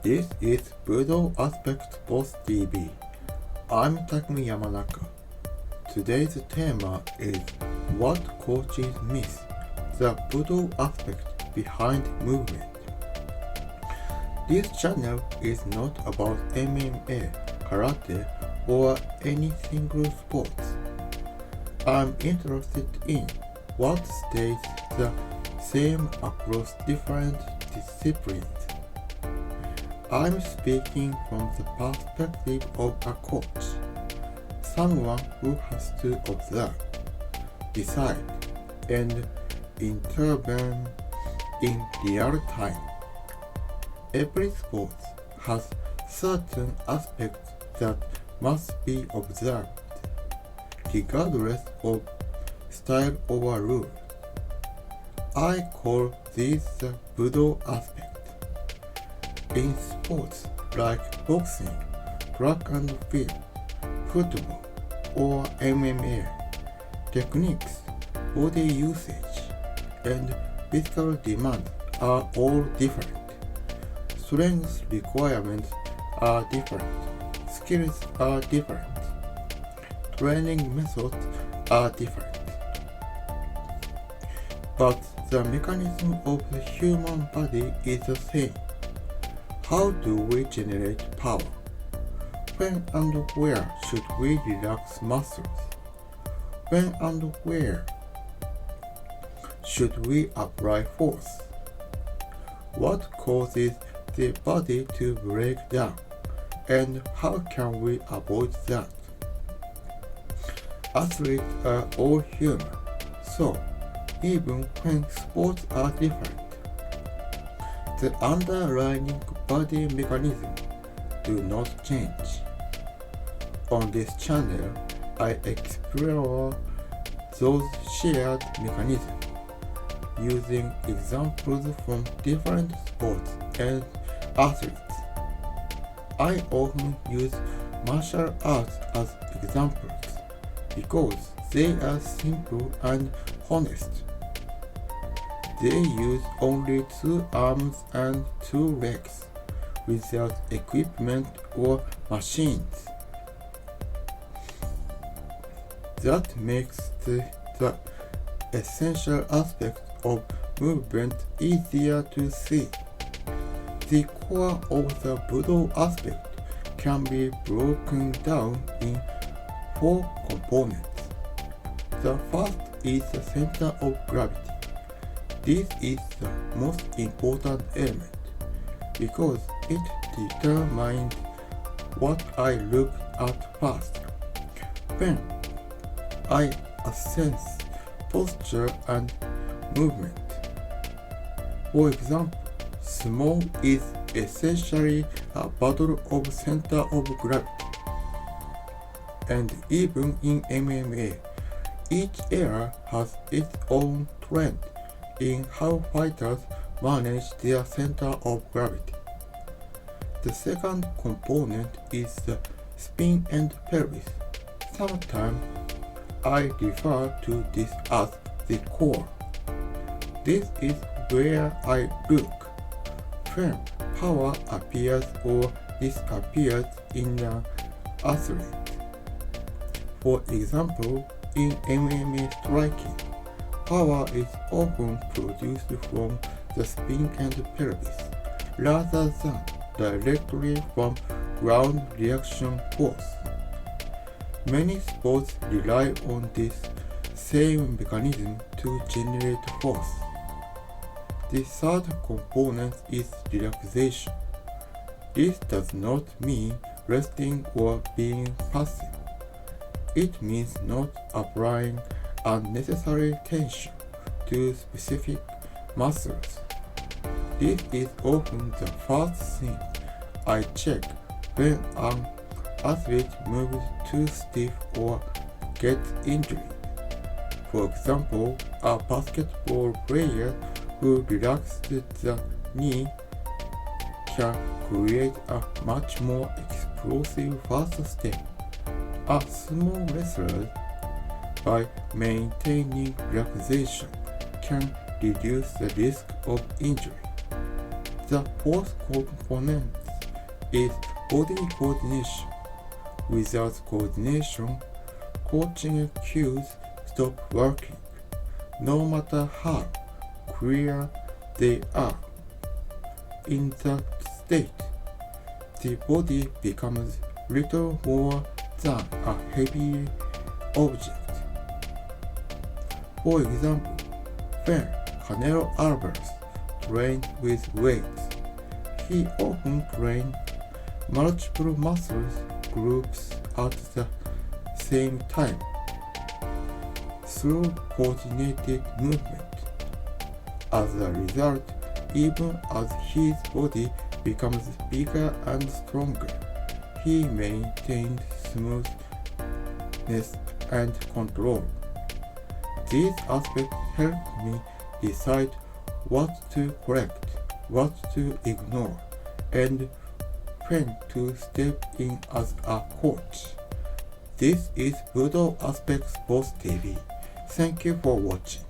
This is Budo Aspect Boss TV. I'm takumi.yamanaka. Today's theme is what coaches miss, the Budo aspect behind movement. This channel is not about MMA, karate, or any single sport. I'm interested in what stays the same across different disciplines. I'm speaking from the perspective of a coach, someone who has to observe, decide, and intervene in real time. Every sport has certain aspects that must be observed, regardless of style or rule. I call these the Budo aspect. In sports like boxing, track and field, football, or MMA, techniques, body usage, and physical demands are all different. Strength requirements are different. Skills are different. Training methods are different. But the mechanism of the human body is the same. How do we generate power? When and where should we relax muscles? When and where should we apply force? What causes the body to break down? And how can we avoid that? Athletes are all human, so even when sports are different, the underlying body mechanisms do not change. On this channel, I explore those shared mechanisms using examples from different sports and athletes. I often use martial arts as examples because they are simple and honest. They use only 2 arms and 2 legs, without equipment or machines. That makes the essential aspect of movement easier to see. The core of the Budo aspect can be broken down in 4 components. The first is the center of gravity. This is the most important element because it determines what I look at first when I assess posture and movement. For example, sumo is essentially a battle of center of gravity. And even in MMA, each era has its own trend in how fighters manage their center of gravity. The second component is the spine and pelvis. Sometimes I refer to this as the core. This is where I look when power appears or disappears in an athlete. For example, in MMA striking, power is often produced from the spine and pelvis, rather than directly from ground reaction force. Many sports rely on this same mechanism to generate force. The third component is relaxation. This does not mean resting or being passive. It means not applying unnecessary tension to specific muscles. This is often the first thing I check when an athlete moves too stiff or gets injured. For example, a basketball player who relaxes the knee can create a much more explosive first step. A sumo wrestler, by maintaining relaxation, can reduce the risk of injury. The fourth component is body coordination. Without coordination, coaching cues stop working, no matter how clear they are. In that state, the body becomes little more than a heavy object. For example, when Canelo Alvarez trained with weights, he often trained multiple muscle groups at the same time through coordinated movement. As a result, even as his body becomes bigger and stronger, he maintained smoothness and control. These aspects help me decide what to correct, what to ignore, and when to step in as a coach. This is Budo Aspects Boss TV. Thank you for watching.